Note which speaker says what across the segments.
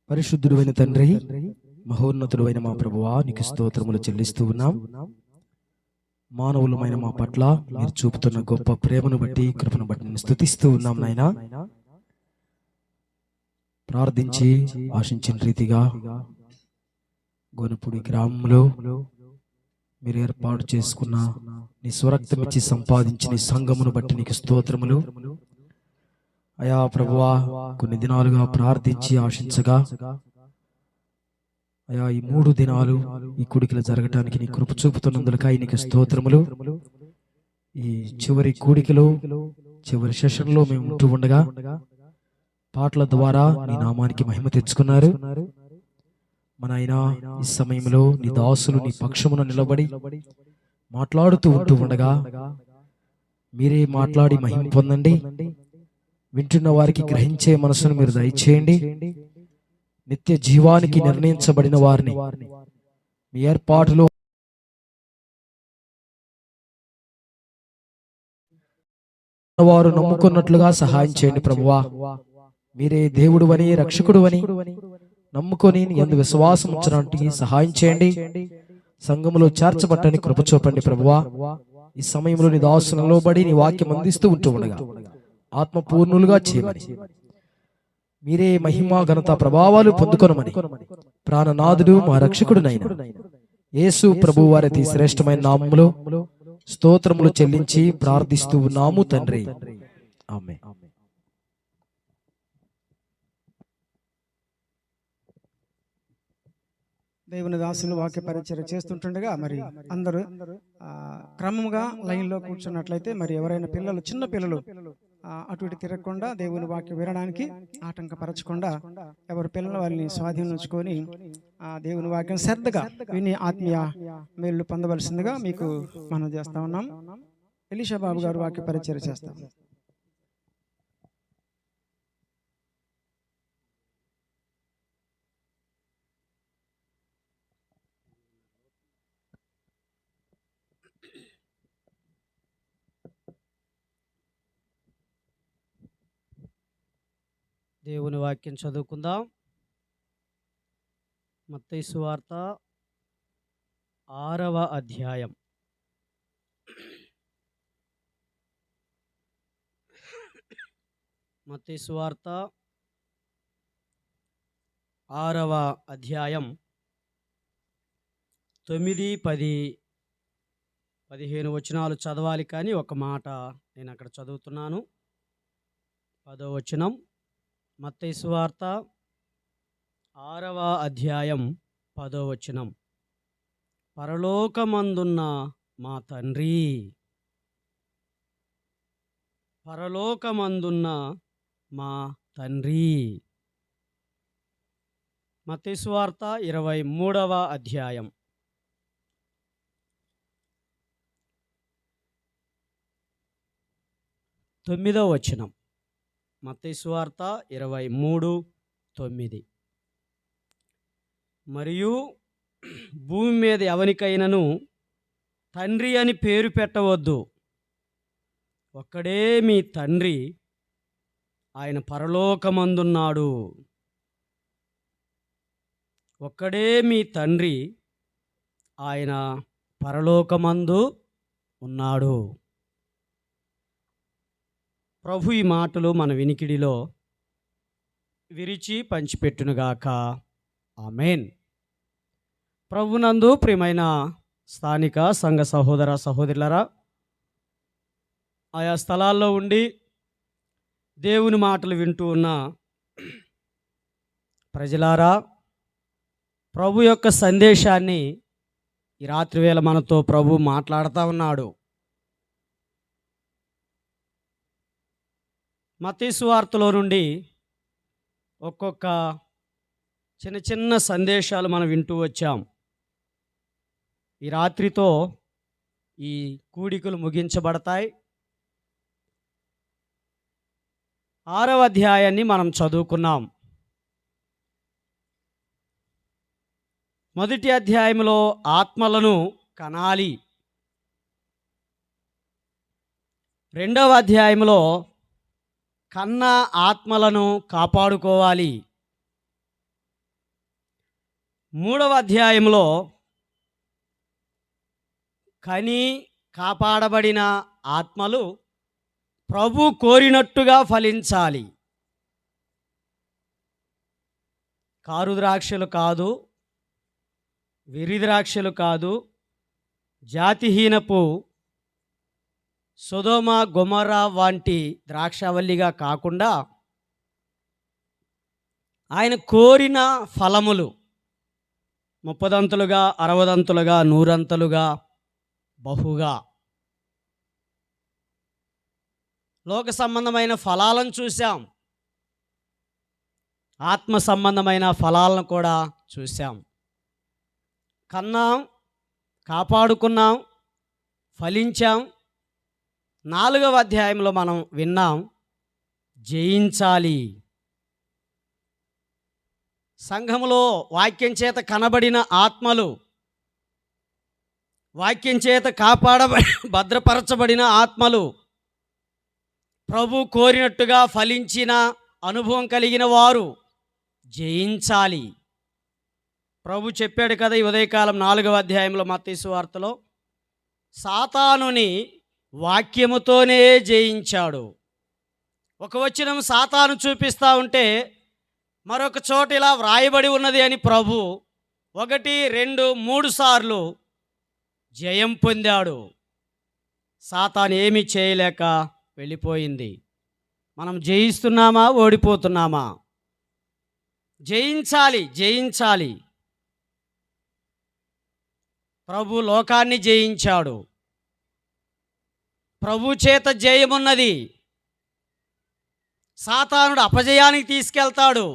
Speaker 1: పరిశుద్ధుడైన తండ్రి, మహోన్నతుడైన మా ప్రభువా, నీకు స్తోత్రములు చెల్లిస్తూ ఉన్నాం. మానవులమైన మా పట్ల మీరు చూపుతున్న గొప్ప ప్రేమను బట్టి, కృపను బట్టి నేను స్తుతిస్తూ ఉన్నాం నాయనా. ప్రార్థించి ఆశించిన రీతిగా గోనపూడి గ్రామంలో మీరు ఏర్పాటు చేసుకున్న నీ స్వరక్తం ఇచ్చి సంపాదించిన నీ సంఘమును బట్టి నీకు స్తోత్రములు. అయా ప్రభువా, కొన్ని దినాలుగా ప్రార్థించి ఆశించగా అయా ఈ 3 దినాలు ఈ కూడికలు జరగటానికి నీ కృప చూపుతున్నందులకై నీకు స్తోత్రములు. ఈ చివరి కూడికలో, చివరి సెషన్లో మేము ఉంటూ ఉండగా పాటల ద్వారా నీ నామానికి మహిమ తెచ్చుకున్నారు. మన ఆయన ఈ సమయంలో నీ దాసులు నీ పక్షమున నిలబడి మాట్లాడుతూ ఉంటూ ఉండగా మీరే మాట్లాడి మహిమ పొందండి. వింటున్న వారికి గ్రహించే మనసును మీరు దయచేయండి. నిత్య జీవానికి నిర్ణయించబడిన వారిని మీ ఏర్పాటులో వారు నమ్ముకున్నట్లుగా సహాయం చేయండి ప్రభువా. మీరే దేవుడు అని, రక్షకుడు అని నమ్ముకొని ఎందు విశ్వాసం ఉంచడానికి సహాయం చేయండి. సంఘములో చేర్చబట్టని కృప చూపండి ప్రభువా. ఈ సమయంలో నీ దాసులలో బడి నీ వాక్యం అందిస్తూ ఉంటూ ఉండగా ఆత్మపూర్ణులుగా చేయమని, మీరే మహిమ ఘనత ప్రభావాలు పొందుకొనమని ప్రాణనాథుడు మా రక్షకుడునైన యేసు ప్రభు వారి అతి శ్రేష్టమైన నామములో స్తోత్రములు చెల్లించి ప్రార్థిస్తూ ఉన్నాము తండ్రి, ఆమేన్.
Speaker 2: దేవుని దాసులు వాక్య పరిచయం చేస్తుంటుండగా మరి అందరూ క్రమంగా లైన్లో కూర్చున్నట్లయితే మరి ఎవరైనా పిల్లలు, చిన్న పిల్లలు అటు ఇటు తిరగకుండా దేవుని వాక్యం వినడానికి ఆటంకపరచకుండా ఎవరి పిల్లల వారిని స్వాధీనం ఉంచుకొని దేవుని వాక్యం శ్రద్ధగా విని ఆత్మీయ మేలు పొందవలసిందిగా మీకు మనం చేస్తా ఉన్నాం. ఎలీషా బాబు గారు వాక్య పరిచయం చేస్తాం.
Speaker 3: దేవుని వాక్యం చదువుకుందాం. మత్తయి సువార్త 6వ అధ్యాయం. మత్తయి సువార్త 6వ అధ్యాయం 9, 10, 15 వచనాలు చదవాలి, కానీ ఒక మాట నేను అక్కడ చదువుతున్నాను. 10వ వచనం, మత్తయి సువార్త 6వ అధ్యాయం 10వ వచనం. పరలోకమందున్న మా తండ్రి, పరలోకమందున్న మా తండ్రి. మత్తయి సువార్త 23వ అధ్యాయం 9వ వచనం. మత్తయి సువార్త 23:9. మరియు భూమి మీద ఎవనికైనను తండ్రి అని పేరు పెట్టవద్దు, ఒక్కడే మీ తండ్రి, ఆయన పరలోకమందున్నాడు. ఒక్కడే మీ తండ్రి, ఆయన పరలోకమందు ఉన్నాడు. ప్రభు ఈ మాటలు మన వినికిడిలో విరిచి పంచిపెట్టునుగాక. ఆమేన్. ప్రభునందు ప్రియమైన స్థానిక సంఘ సహోదర సహోదరులరా, ఆయా స్థలాల్లో ఉండి దేవుని మాటలు వింటూ ఉన్న ప్రజలారా, ప్రభు యొక్క సందేశాన్ని ఈ రాత్రి వేళ మనతో ప్రభు మాట్లాడుతూ ఉన్నాడు. మత్తయి సువార్తలో నుండి ఒక్కొక్క చిన్న చిన్న సందేశాలు మనం వింటూ వచ్చాం. ఈ రాత్రితో ఈ కూడికలు ముగించబడతాయి. 6వ అధ్యాయాన్ని మనం చదువుకున్నాం. మొదటి అధ్యాయంలో ఆత్మలను కనాలి, 2వ అధ్యాయంలో కన్న ఆత్మలను కాపాడుకోవాలి, 3వ అధ్యాయంలో కని కాపాడబడిన ఆత్మలు ప్రభు కోరినట్టుగా ఫలించాలి. కారు ద్రాక్షలు కాదు, వెర్రి ద్రాక్షలు కాదు, జాతిహీనపు సొదొమ గొమొర్రా వంటి ద్రాక్షవల్లిగా కాకుండా ఆయన కోరిన ఫలములు 30దంతులుగా, 60దంతులుగా, 100అంతులుగా, బహుగా. లోక సంబంధమైన ఫలాలను చూసాం, ఆత్మ సంబంధమైన ఫలాలను కూడా చూసాం. కన్నాం, కాపాడుకున్నాం, ఫలించాం. 4వ అధ్యాయంలో మనం విన్నాం, జయించాలి. సంఘములో వాక్యం చేత కనబడిన ఆత్మలు, వాక్యం చేత భద్రపరచబడిన ఆత్మలు, ప్రభు కోరినట్టుగా ఫలించిన అనుభవం కలిగిన వారు జయించాలి. ప్రభు చెప్పాడు కదా ఈ ఉదయకాలం 4వ అధ్యాయంలో మత్తయి సువార్తలో, సాతానుని వాక్యముతోనే జయించాడు. ఒక వచనం సాతాను చూపిస్తూ ఉంటే మరొక చోట ఇలా వ్రాయబడి ఉన్నది అని ప్రభు 1, 2, 3 సార్లు జయం పొందాడు. సాతాను ఏమీ చేయలేక వెళ్ళిపోయింది. మనం జయిస్తున్నామా, ఓడిపోతున్నామా? జయించాలి, జయించాలి. ప్రభు లోకాన్ని జయించాడు. ప్రభు చేత జయమున్నది. సాతానుడు అపజయానికి తీసుకెళ్తాడు.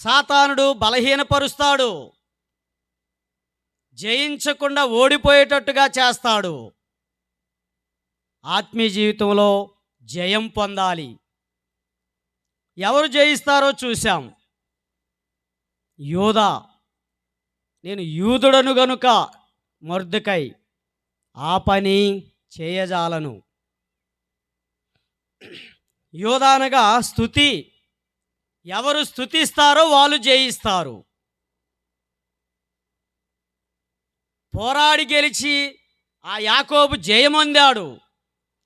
Speaker 3: సాతానుడు బలహీనపరుస్తాడు, జయించకుండా ఓడిపోయేటట్టుగా చేస్తాడు. ఆత్మీయ జీవితంలో జయం పొందాలి. ఎవరు జయిస్తారో చూశాం. యోధా, నేను యూదుడను గనుక మొర్దెకై ఆ పని చేయజాలను. యోధానగా స్తుతి. ఎవరు స్తుతిస్తారో వాళ్ళు జయిస్తారు. పోరాడి గెలిచి ఆ యాకోబు జయమొందాడు.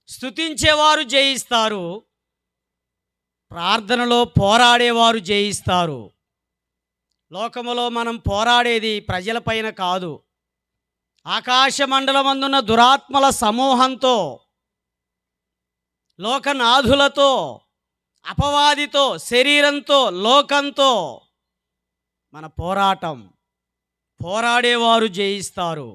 Speaker 3: స్తుతించేవారు జయిస్తారు, ప్రార్థనలో పోరాడేవారు జయిస్తారు. లోకములో మనం పోరాడేది ప్రజలపైన కాదు, ఆకాశ మండలమందున్న దురాత్మల సమూహంతో, లోకనాథులతో, అపవాదితో, శరీరంతో, లోకంతో మన పోరాటం. పోరాడేవారు జయిస్తారు.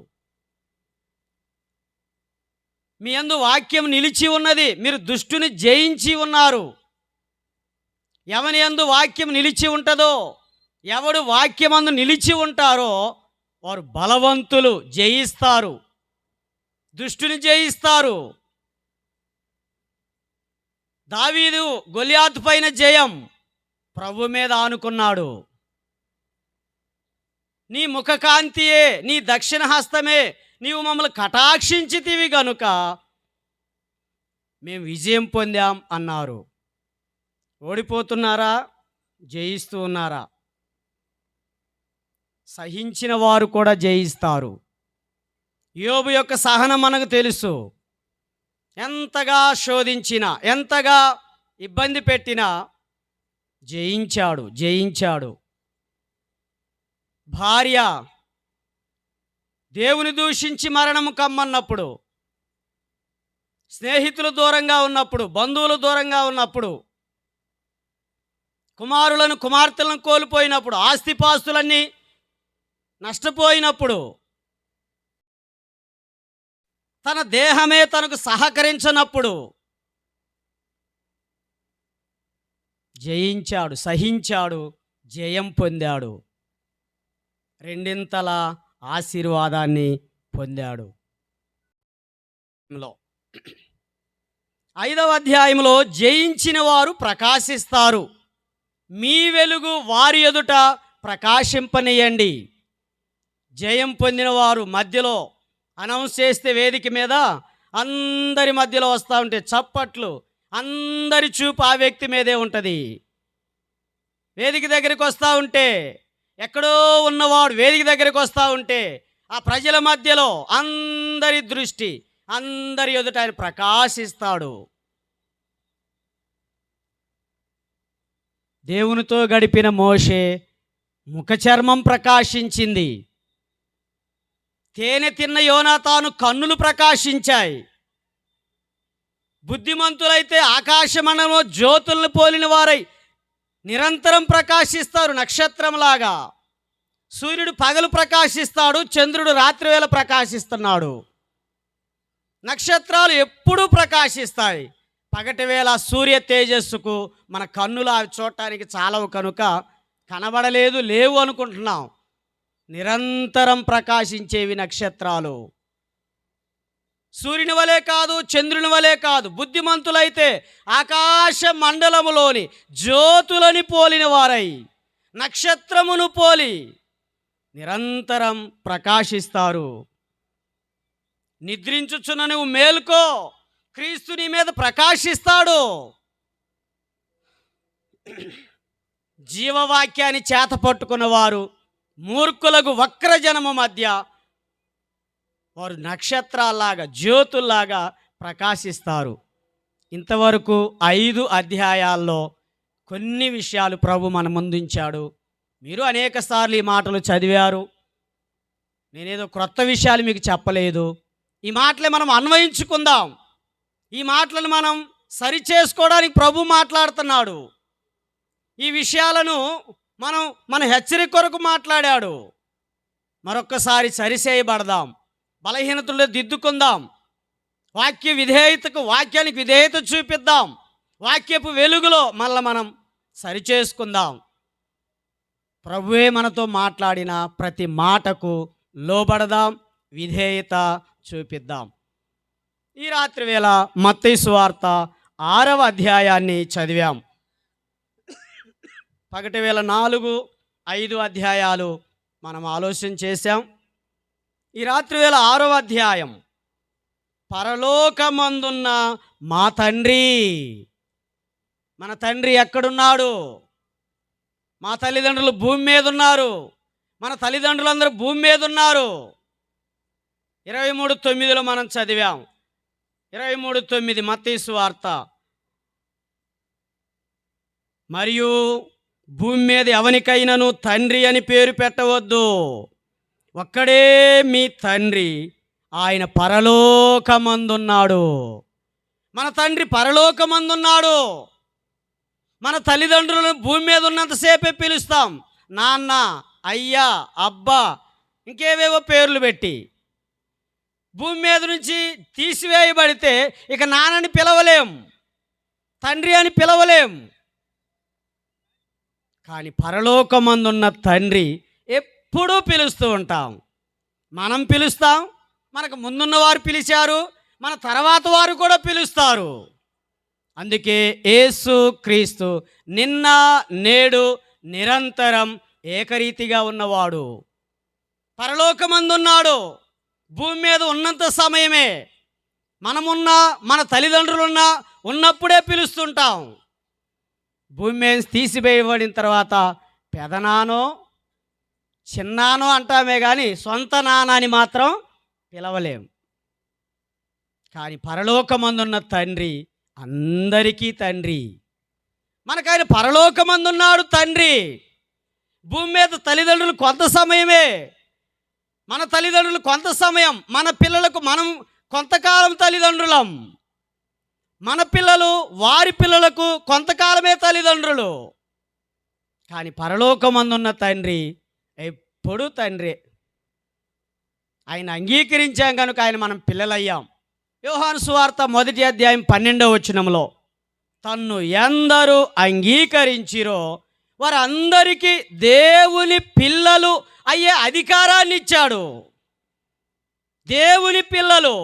Speaker 3: మీ యందు వాక్యం నిలిచి ఉన్నది, మీరు దుష్టుని జయించి ఉన్నారు. ఎవని యందు వాక్యం నిలిచి ఉంటుందో, ఎవడు వాక్యమందు నిలిచి ఉంటారో వారు బలవంతులు, జయిస్తారు, దుష్టుని జయిస్తారు. దావీదు గొలియాతు పైన జయం ప్రభు మీద ఆనుకున్నాడు. నీ ముఖకాంతియే, నీ దక్షిణ హస్తమే నీవు మమ్మల్ని కటాక్షించితివి గనుక మేము విజయం పొందాం అన్నారు. ఓడిపోతున్నారా, జయిస్తూ ఉన్నారా? సహించిన వారు కూడా జయిస్తారు. యోబు యొక్క సహనం మనకు తెలుసు. ఎంతగా శోధించినా, ఎంతగా ఇబ్బంది పెట్టినా జయించాడు, జయించాడు. భార్య దేవుని దూషించి మరణము కమ్మన్నప్పుడు, స్నేహితులు దూరంగా ఉన్నప్పుడు, బంధువులు దూరంగా ఉన్నప్పుడు, కుమారులను కుమార్తెలను కోల్పోయినప్పుడు, ఆస్తిపాస్తులన్నీ నష్టపోయినప్పుడు, తన దేహమే తనకు సహకరించనప్పుడు జయించాడు, సహించాడు, జయం పొందాడు, రెండింతల ఆశీర్వాదాన్ని పొందాడు. 5వ అధ్యాయంలో జయించిన వారు ప్రకాశిస్తారు. మీ వెలుగు వారి ఎదుట ప్రకాశింపనీయండి. జయం పొందిన వారు మధ్యలో అనౌన్స్ చేస్తే వేదిక మీద అందరి మధ్యలో వస్తూ ఉంటే చప్పట్లు, అందరి చూపు ఆ వ్యక్తి మీదే ఉంటుంది. వేదిక దగ్గరికి వస్తూ ఉంటే, ఎక్కడో ఉన్నవాడు వేదిక దగ్గరికి వస్తూ ఉంటే ఆ ప్రజల మధ్యలో అందరి దృష్టి, అందరి ఎదుట ఆయన ప్రకాశిస్తాడు. దేవునితో గడిపిన మోషే ముఖ చర్మం ప్రకాశించింది. తేనె తిన్న యోనాతాను కన్నులు ప్రకాశించాయి. బుద్ధిమంతులైతే ఆకాశమండలంలో జ్యోతులను పోలిన వారై నిరంతరం ప్రకాశిస్తారు నక్షత్రంలాగా. సూర్యుడు పగలు ప్రకాశిస్తాడు, చంద్రుడు రాత్రివేళ ప్రకాశిస్తున్నాడు. నక్షత్రాలు ఎప్పుడూ ప్రకాశిస్తాయి. పగటి వేళ సూర్య తేజస్సుకు మన కన్నులు అవి చూడటానికి చాలవు కనుక కనబడలేదు, లేవు అనుకుంటున్నాం. నిరంతరం ప్రకాశించేవి నక్షత్రాలు. సూర్యుని వలె కాదు, చంద్రుని వలె కాదు. బుద్ధిమంతులైతే ఆకాశ మండలములోని జ్యోతులని పోలిన వారై నక్షత్రమును పోలి నిరంతరం ప్రకాశిస్తారు. నిద్రించుచున్న నువ్వు మేల్కో, క్రీస్తు నీ మీద ప్రకాశిస్తాడు. జీవవాక్యాన్ని చేత పట్టుకున్నవారు మూర్ఖులకు వక్రజనము మధ్య వారు నక్షత్రాల్లాగా, జ్యోతుల్లాగా ప్రకాశిస్తారు. ఇంతవరకు 5 అధ్యాయాల్లో కొన్ని విషయాలు ప్రభు మన ముందుంచాడు. మీరు అనేక సార్లు ఈ మాటలు చదివారు. నేనేదో క్రొత్త విషయాలు మీకు చెప్పలేదు. ఈ మాటలే మనం అన్వయించుకుందాం. ఈ మాటలను మనం సరిచేసుకోవడానికి ప్రభు మాట్లాడుతున్నాడు. ఈ విషయాలను మన హెచ్చరిక కొరకు మాట్లాడాడు. మరొక్కసారి సరిచేయబడదాం, బలహీనతలు దిద్దుకుందాం, వాక్యానికి విధేయత చూపిద్దాం, వాక్యపు వెలుగులో మళ్ళీ మనం సరిచేసుకుందాం. ప్రభువే మనతో మాట్లాడిన ప్రతి మాటకు లోబడదాం, విధేయత చూపిద్దాం. ఈ రాత్రి వేళ మత్తయి సువార్త 6వ అధ్యాయాన్ని చదివాం. పగటి వేళ 4, 5 అధ్యాయాలు మనం ఆలోచన చేశాం. ఈ రాత్రి వేళ 6వ అధ్యాయం, పరలోకమందున్న మా తండ్రి. మన తండ్రి ఎక్కడున్నాడు? మా తల్లిదండ్రులు భూమి మీద ఉన్నారు. మన తల్లిదండ్రులందరూ భూమి మీద ఉన్నారు. 23:9 మనం చదివాం. 23:9 మత్తయి సువార్త. మరియు భూమి మీద ఎవనికైనాను తండ్రి అని పేరు పెట్టవద్దు, ఒక్కడే మీ తండ్రి, ఆయన పరలోకమందున్నాడు. మన తండ్రి పరలోకమందున్నాడు. మన తల్లిదండ్రులను భూమి మీద ఉన్నంతసేపే పిలుస్తాం, నాన్న, అయ్యా, అబ్బా, ఇంకేవేవో పేర్లు పెట్టి. భూమి మీద నుంచి తీసివేయబడితే ఇక నాన్నని పిలవలేం, తండ్రి అని పిలవలేం. కానీ పరలోకమందున్న తండ్రి ఎప్పుడూ పిలుస్తూ ఉంటాం. మనం పిలుస్తాం, మనకు ముందున్న వారు పిలిచారు, మన తర్వాత వారు కూడా పిలుస్తారు. అందుకే యేసు క్రీస్తు నిన్న, నేడు, నిరంతరం ఏకరీతిగా ఉన్నవాడు. పరలోకమందున్నాడు. భూమి మీద ఉన్నంత సమయమే మనమున్నా, మన తల్లిదండ్రులున్నా ఉన్నప్పుడే పిలుస్తుంటాం. భూమి మీద తీసివేయబడిన తర్వాత పెదనానో చిన్నానో అంటామే కానీ సొంత నాన్నని మాత్రం పిలవలేం. కానీ పరలోకమందున్న తండ్రి అందరికీ తండ్రి. మనకైన పరలోకమందున్నాడు తండ్రి. భూమి మీద తల్లిదండ్రులు కొంత సమయమే, మన తల్లిదండ్రులు కొంత సమయం, మన పిల్లలకు మనం కొంతకాలం తల్లిదండ్రులం, మన పిల్లలు వారి పిల్లలకు కొంతకాలమే తల్లిదండ్రులు. కానీ పరలోకమందున్న తండ్రి ఎప్పుడూ తండ్రి. ఆయన అంగీకరించాం కనుక ఆయన మనం పిల్లలయ్యాం. యోహాను సువార్త 1వ అధ్యాయం 12వ వచనంలో, తన్ను ఎందరూ అంగీకరించిరో వారందరికీ దేవుని పిల్లలు అయ్యే అధికారాన్ని ఇచ్చాడు. దేవుని పిల్లలు.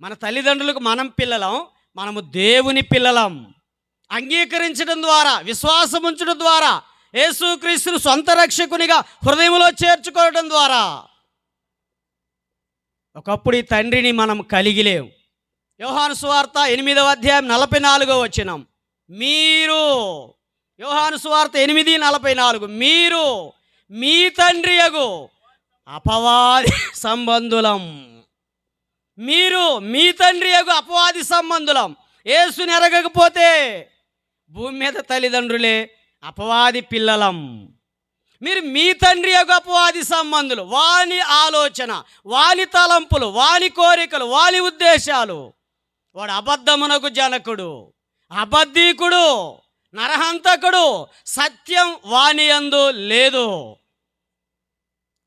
Speaker 3: మన తల్లిదండ్రులకు మనం పిల్లలం, మనము దేవుని పిల్లలం. అంగీకరించడం ద్వారా, విశ్వాసం ఉంచడం ద్వారా, యేసుక్రీస్తును సొంత రక్షకునిగా హృదయంలో చేర్చుకోవడం ద్వారా. ఒకప్పుడు ఈ తండ్రిని మనం కలిగిలేం. యోహాను సువార్త 8వ అధ్యాయం 44వ వచనం, మీరు యోహాను సువార్త 8:44. మీరు మీ తండ్రి యగు అపవాది సంబంధులం. మీరు మీ తండ్రి యగు అపవాది సంబంధులం. యేసుని ఎరగకపోతే భూమి మీద తల్లిదండ్రులే అపవాది పిల్లలం. మీరు మీ తండ్రి యొక్క అపవాది సంబంధులు. వాని ఆలోచన, వాని తలంపులు, వాని కోరికలు, వాని ఉద్దేశాలు. వాడు అబద్ధమునకు జనకుడు, అబద్ధీకుడు, నరహంతకుడు. సత్యం వాని యందు లేదు.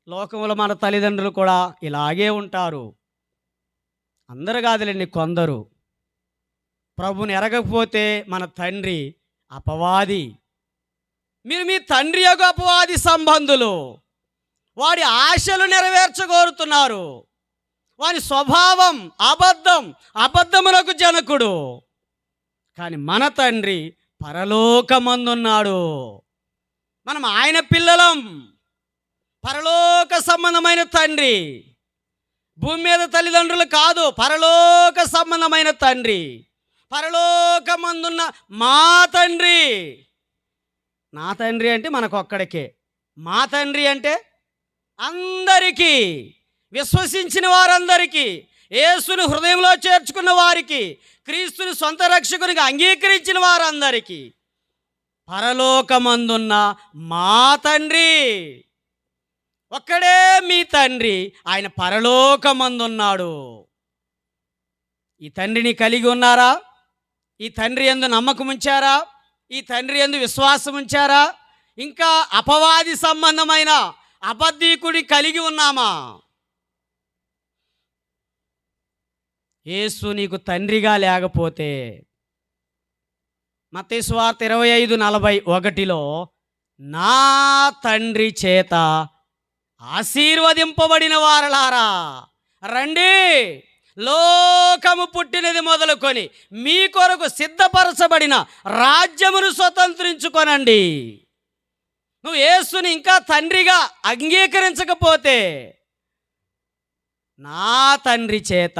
Speaker 3: లోకంలో మన తల్లిదండ్రులు కూడా ఇలాగే ఉంటారు. అందరు కాదులేండి, కొందరు. ప్రభుని ఎరగకపోతే మన తండ్రి అపవాది. మీరు మీ తండ్రి యొక్క అపవాది సంబంధులు. వాడి ఆశలు నెరవేర్చగోరుతున్నారు. వాని స్వభావం అబద్ధం, అబద్ధములకు జనకుడు. కానీ మన తండ్రి పరలోకమందున్నాడు. మనం ఆయన పిల్లలం. పరలోక సంబంధమైన తండ్రి. భూమి మీద తల్లిదండ్రులు కాదు, పరలోక సంబంధమైన తండ్రి. పరలోకమందున్న మా తండ్రి. నా తండ్రి అంటే మనకొక్కడికే. మా తండ్రి అంటే అందరికీ, విశ్వసించిన వారందరికీ, యేసుని హృదయంలో చేర్చుకున్న వారికి, క్రీస్తుని సొంత రక్షకునిగా అంగీకరించిన వారందరికీ పరలోకమందున్న మా తండ్రి. ఒక్కడే మీ తండ్రి, ఆయన పరలోకమందున్నాడు. ఈ తండ్రిని కలిగి ఉన్నారా? ఈ తండ్రి యందు నమ్మకం ఉంచారా? ఈ తండ్రి యందు విశ్వాసం ఉంచారా? ఇంకా అపవాది సంబంధమైన అబద్ధీకుడి కలిగి ఉన్నామా? యేసు నీకు తండ్రిగా లేకపోతే, మత్తయి సువార్త 25:41 నా తండ్రి చేత ఆశీర్వదింపబడిన వారలారా రండి, లోకము పుట్టినది మొదలుకొని మీ కొరకు సిద్ధపరచబడిన రాజ్యమును స్వతంత్రించుకొనండి. నువ్వు యేసుని ఇంకా తండ్రిగా అంగీకరించకపోతే, నా తండ్రి చేత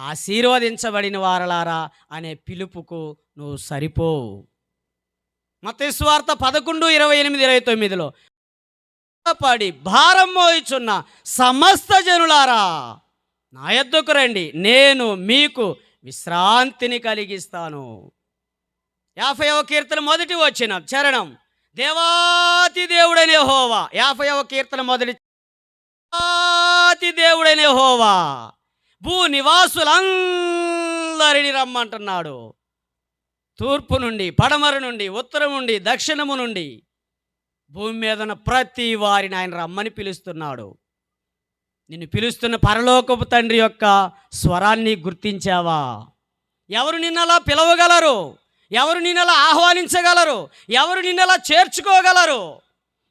Speaker 3: ఆశీర్వదించబడిన వారలారా అనే పిలుపుకు నువ్వు సరిపోవు. మత్తయి సువార్త 11:28-29 పడి భారం మోయుచున్న సమస్త జనులారా నా యొద్దకు రండి, నేను మీకు విశ్రాంతిని కలిగిస్తాను. 50వ కీర్తన 1వ వచనం చరణం. దేవాతి దేవుడైన యెహోవా. 50వ కీర్తన 1 దేవాతి దేవుడైన యెహోవా భూ నివాసులందరినీ రమ్మంటున్నాడు. తూర్పు నుండి, పడమర నుండి, ఉత్తరం నుండి, దక్షిణము నుండి భూమి మీద ఉన్న ప్రతి వారిని ఆయన రమ్మని పిలుస్తున్నాడు. నిన్ను పిలుస్తున్న పరలోకపు తండ్రి యొక్క స్వరాన్ని గుర్తించావా? ఎవరు నిన్నలా పిలవగలరు? ఎవరు నిన్నలా ఆహ్వానించగలరు? ఎవరు నిన్నలా చేర్చుకోగలరు?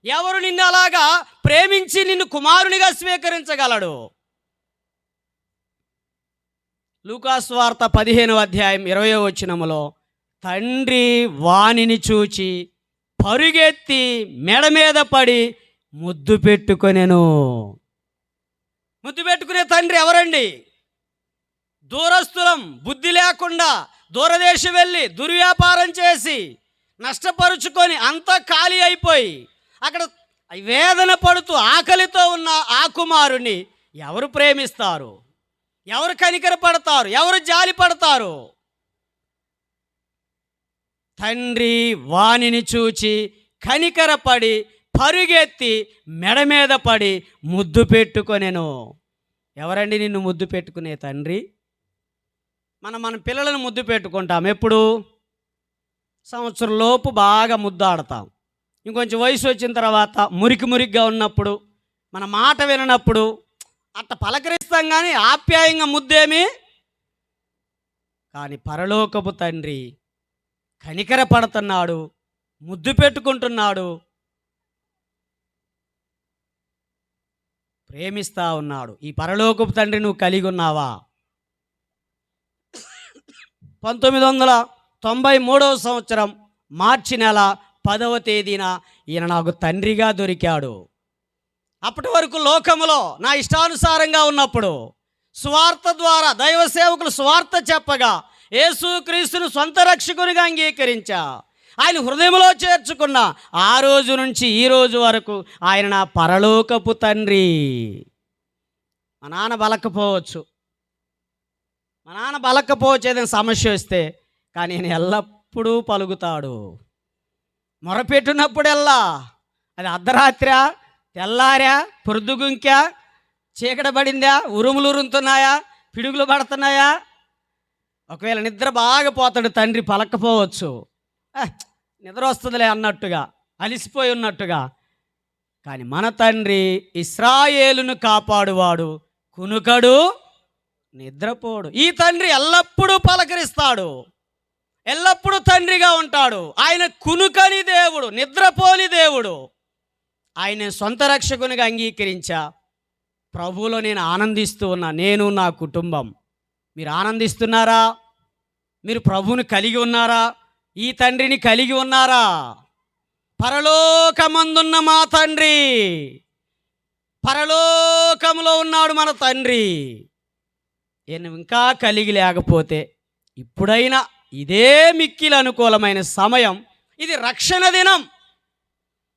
Speaker 3: ఎవరు నిన్ను అలాగా ప్రేమించి నిన్ను కుమారునిగా స్వీకరించగలడు? లూకాసు వార్త 15:20 తండ్రి వానిని చూచి పరుగెత్తి మెడ మీద పడి ముద్దు పెట్టుకొనెను. ముద్దు పెట్టుకునే తండ్రి ఎవరండి? దూరస్థులం, బుద్ధి లేకుండా దూరదేశం వెళ్ళి దుర్వ్యాపారం చేసి నష్టపరుచుకొని అంతా ఖాళీ అయిపోయి అక్కడ వేదన పడుతూ ఆకలితో ఉన్న ఆ కుమారుని ఎవరు ప్రేమిస్తారు? ఎవరు కనికర పడతారు? ఎవరు జాలి పడతారు? తండ్రి వానిని చూచి కనికరపడి పరుగెత్తి మెడ మీద పడి ముద్దు పెట్టుకొనెను. ఎవరండి నిన్ను ముద్దు పెట్టుకునే తండ్రి? మన పిల్లలను ముద్దు పెట్టుకుంటాం. ఎప్పుడు? సంవత్సరం లోపు బాగా ముద్దాడతాం. ఇంకొంచెం వయసు వచ్చిన తర్వాత మురికిగా ఉన్నప్పుడు, మన మాట విననప్పుడు అట్ట పలకరిస్తాం, కానీ ఆప్యాయంగా ముద్దేమి. కానీ పరలోకపు తండ్రి కనికర పడుతున్నాడు, ముద్దు పెట్టుకుంటున్నాడు, ప్రేమిస్తా ఉన్నాడు. ఈ పరలోకపు తండ్రి నువ్వు కలిగి ఉన్నావా? 1993వ సంవత్సరం మార్చి నెల 10వ తేదీన ఈయన నాకు తండ్రిగా దొరికాడు. అప్పటి వరకు లోకములో నా ఇష్టానుసారంగా ఉన్నప్పుడు స్వార్థ ద్వారా దైవ సేవకులు స్వార్థ చెప్పగా యేసు క్రీస్తును సొంత రక్షకునిగా అంగీకరించా. ఆయన హృదయంలో చేర్చుకున్న ఆ రోజు నుంచి ఈ రోజు వరకు ఆయన నా పరలోకపు తండ్రి. మా నాన్న బలకపోవచ్చు, ఏదైనా సమస్య వస్తే, కానీ ఆయన ఎల్లప్పుడూ పలుకుతాడు. మొరపెట్టినప్పుడెల్లా, అది అర్ధరాత్రా, తెల్లారా, పొద్దుగుంకా, చీకటబడిందా, ఉరుములు ఉరుముతున్నాయా, పిడుగులు పడుతున్నాయా, ఒకవేళ నిద్ర బాగా పోతాడు తండ్రి, పలకపోవచ్చు, నిద్ర వస్తుందిలే అన్నట్టుగా, అలిసిపోయి ఉన్నట్టుగా. కానీ మన తండ్రి ఇశ్రాయేలును కాపాడువాడు, కునుకడు, నిద్రపోడు. ఈ తండ్రి ఎల్లప్పుడూ పలకరిస్తాడు, ఎల్లప్పుడూ తండ్రిగా ఉంటాడు. ఆయన కునుకని దేవుడు, నిద్రపోని దేవుడు. ఆయన సొంత రక్షకునిగా అంగీకరించా. ప్రభువులో నేను ఆనందిస్తూ ఉన్నా, నేను నా కుటుంబం. మీరు ఆనందిస్తున్నారా? మీరు ప్రభువుని కలిగి ఉన్నారా? ఈ తండ్రిని కలిగి ఉన్నారా? పరలోకమందున్న మా తండ్రి, పరలోకంలో ఉన్నాడు మన తండ్రి. నేను ఇంకా కలిగి లేకపోతే ఇప్పుడైనా ఇదే మిక్కిలి అనుకూలమైన సమయం. ఇది రక్షణ దినం.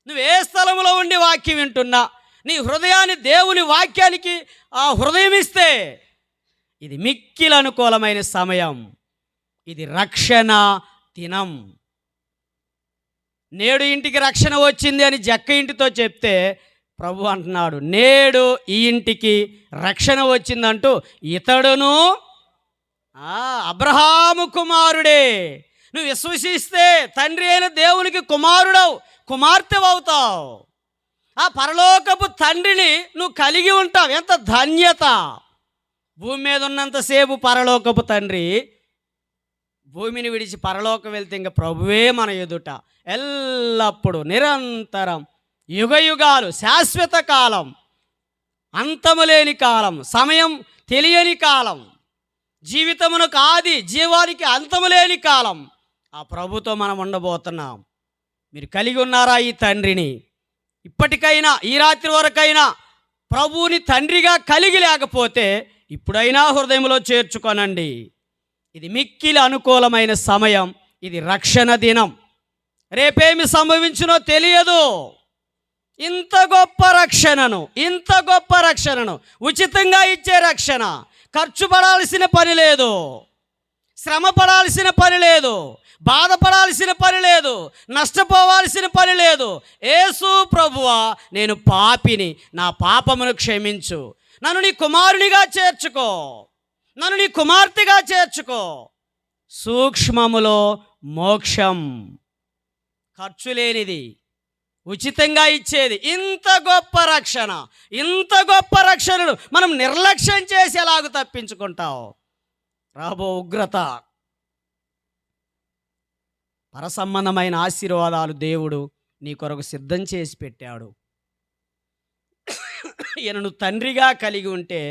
Speaker 3: నువ్వు ఏ స్థలంలో ఉండి వాక్యం వింటున్నా, నీ హృదయాన్ని దేవుని వాక్యానికి హృదయం ఇస్తే ఇది మిక్కిలి అనుకూలమైన సమయం. ఇది రక్షణ దినం. నేడు ఇంటికి రక్షణ వచ్చింది అని జక్క ఇంటితో చెప్తే ప్రభు అంటున్నాడు, నేడు ఈ ఇంటికి రక్షణ వచ్చిందంటూ ఇతడును అబ్రహాము కుమారుడే. నువ్వు విశ్వసిస్తే తండ్రి అయిన దేవునికి కుమారుడవు, కుమార్తెవవుతావు. ఆ పరలోకపు తండ్రిని నువ్వు కలిగి ఉంటావు. ఎంత ధన్యత! భూమి మీద ఉన్నంతసేపు పరలోకపు తండ్రి, భూమిని విడిచి పరలోకం వెళ్తే ఇంకా ప్రభువే మన ఎదుట ఎల్లప్పుడూ, నిరంతరం, యుగయుగాలు, శాశ్వత కాలం, అంతము లేని కాలం, సమయం తెలియని కాలం, జీవితమునకు ఆది, జీవానికి అంతము లేని కాలం. ఆ ప్రభుతో మనం ఉండబోతున్నాం. మీరు కలిగి ఉన్నారా ఈ తండ్రిని? ఇప్పటికైనా, ఈ రాత్రి వరకైనా ప్రభువుని తండ్రిగా కలిగి లేకపోతే ఇప్పుడైనా హృదయంలో చేర్చుకోనండి. ఇది మిక్కిలి అనుకూలమైన సమయం. ఇది రక్షణ దినం. రేపేమి సంభవించునో తెలియదు. ఇంత గొప్ప రక్షణను ఉచితంగా ఇచ్చే రక్షణ, ఖర్చు పడాల్సిన పని లేదు, శ్రమ పడాల్సిన పని లేదు, బాధపడాల్సిన పని లేదు, నష్టపోవాల్సిన పని లేదు. యేసు ప్రభువా, నేను పాపిని, నా పాపమును క్షమించు, నన్ను నీ కుమారునిగా చేర్చుకో, నన్ను నీ కుమార్తెగా చేర్చుకో. సూక్ష్మములో మోక్షం, ఖర్చు లేనిది, ఉచితంగా ఇచ్చేది. ఇంత గొప్ప రక్షణను మనం నిర్లక్ష్యం చేసి ఎలాగ తప్పించుకుంటావు? రాబో ఉగ్రత, పరసంబంధమైన ఆశీర్వాదాలు దేవుడు నీ కొరకు సిద్ధం చేసి పెట్టాడు. ఈయనను తండ్రిగా కలిగి ఉంటే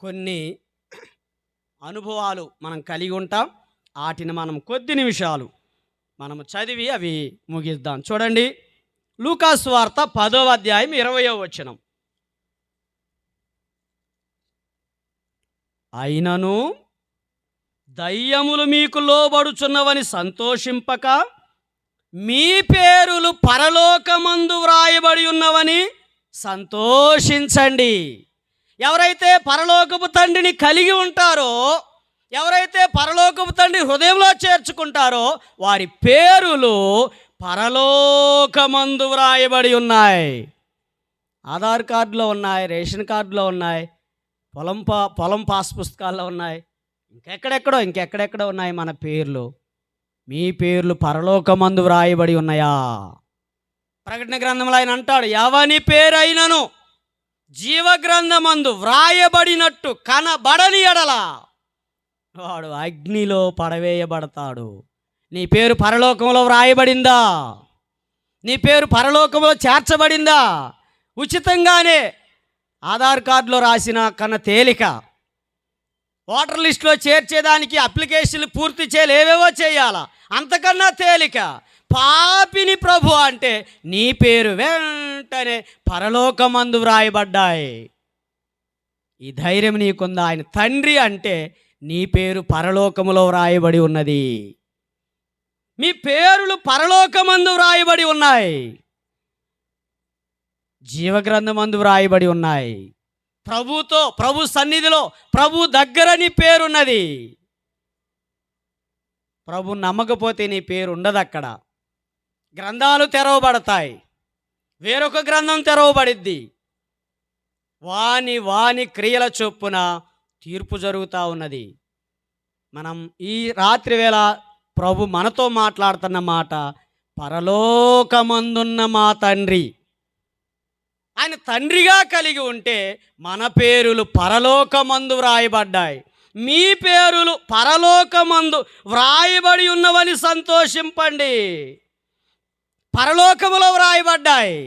Speaker 3: కొన్ని అనుభవాలు మనం కలిగి ఉంటాం. వాటిని మనం కొద్ది నిమిషాలు మనము చదివి అవి ముగిద్దాం. చూడండి, లూకాసు వార్త 10వ అధ్యాయం 20వ వచనం. అయినను దయ్యములు మీకు లోబడుచున్నవని సంతోషింపక, మీ పేరులు పరలోకమందు వ్రాయబడి ఉన్నవని సంతోషించండి. ఎవరైతే పరలోకపు తండ్రిని కలిగి ఉంటారో, ఎవరైతే పరలోకపు తండ్రి హృదయంలో చేర్చుకుంటారో, వారి పేరులు పరలోకమందు వ్రాయబడి ఉన్నాయి. ఆధార్ కార్డులో ఉన్నాయి, రేషన్ కార్డులో ఉన్నాయి, పొలం పాస్ పుస్తకాల్లో ఉన్నాయి, ఇంకెక్కడెక్కడో ఉన్నాయి మన పేర్లు. మీ పేర్లు పరలోకమందు వ్రాయబడి ఉన్నాయా? ప్రకటన గ్రంథంలో ఆయన అంటాడు, ఎవని పేరైనను జీవగ్రంథమందు వ్రాయబడినట్టు కనబడని ఎడల వాడు అగ్నిలో పడవేయబడతాడు. నీ పేరు పరలోకంలో వ్రాయబడిందా? నీ పేరు పరలోకంలో చేర్చబడిందా? ఉచితంగానే ఆధార్ కార్డులో రాసిన కన్నా తేలిక, ఓటర్ లిస్టులో చేర్చేదానికి అప్లికేషన్లు పూర్తి చేయాలి, ఏవేవో చేయాలా, అంతకన్నా తేలిక. పాపిని ప్రభు అంటే నీ పేరు వెంటనే పరలోకమందు వ్రాయబడ్డాయి. ఈ ధైర్యం నీకుందా? ఆయన తండ్రి అంటే నీ పేరు పరలోకములో వ్రాయబడి ఉన్నది. మీ పేరులు పరలోకమందు వ్రాయబడి ఉన్నాయి, జీవగ్రంథమందు వ్రాయబడి ఉన్నాయి. ప్రభు సన్నిధిలో, ప్రభు దగ్గర నీ పేరున్నది. ప్రభు నమ్మకపోతే నీ పేరు ఉండదు. అక్కడ గ్రంథాలు తెరవబడతాయి, వేరొక గ్రంథం తెరవబడిద్ది. వాని క్రియల చొప్పున తీర్పు జరుగుతూ ఉన్నది. మనం ఈ రాత్రి వేళ ప్రభు మనతో మాట్లాడుతున్న మాట, పరలోకమందున్న మా తండ్రి. ఆయన తండ్రిగా కలిగి ఉంటే మన పేరులు పరలోకమందు వ్రాయబడ్డాయి. మీ పేరులు పరలోకమందు వ్రాయబడి ఉన్నవని సంతోషింపండి. పరలోకములో వ్రాయబడ్డాయి.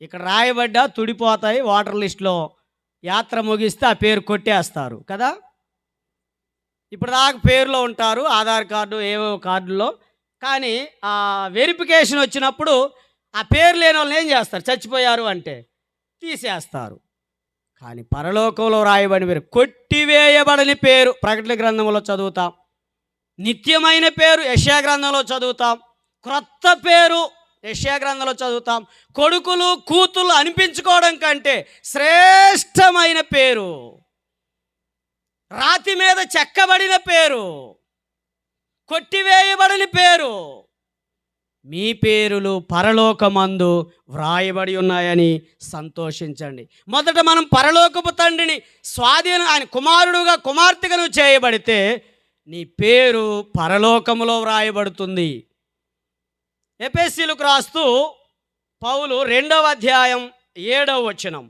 Speaker 3: ఇక్కడ రాయబడ్డా తుడిపోతాయి. వాటర్ లిస్ట్లో యాత్ర ముగిస్తే ఆ పేరు కొట్టేస్తారు కదా. ఇప్పుడు దాకా పేరులో ఉంటారు, ఆధార్ కార్డు ఏవో కార్డుల్లో. కానీ ఆ వెరిఫికేషన్ వచ్చినప్పుడు ఆ పేరు లేని వాళ్ళని ఏం చేస్తారు? చచ్చిపోయారు అంటే తీసేస్తారు. కానీ పరలోకంలో రాయబడిన పేరు, కొట్టివేయబడని పేరు ప్రకటన గ్రంథంలో చదువుతాం. నిత్యమైన పేరు యెషయా గ్రంథంలో చదువుతాం. క్రొత్త పేరు యెషయా గ్రంథంలో చదువుతాం. కొడుకులు కూతుళ్ళు అనిపించుకోవడం కంటే శ్రేష్టమైన పేరు, రాతి మీద చెక్కబడిన పేరు, కొట్టివేయబడని పేరు. మీ పేరులు పరలోకమందు వ్రాయబడి ఉన్నాయని సంతోషించండి. మొదట మనం పరలోకపు తండ్రిని స్వాధీనం, ఆయన కుమారుడుగా కుమార్తెగా నువ్వు చేయబడితే నీ పేరు పరలోకములో వ్రాయబడుతుంది. ఎఫెసీయులకు రాస్తూ పౌలు 2వ అధ్యాయం 7వ వచనం,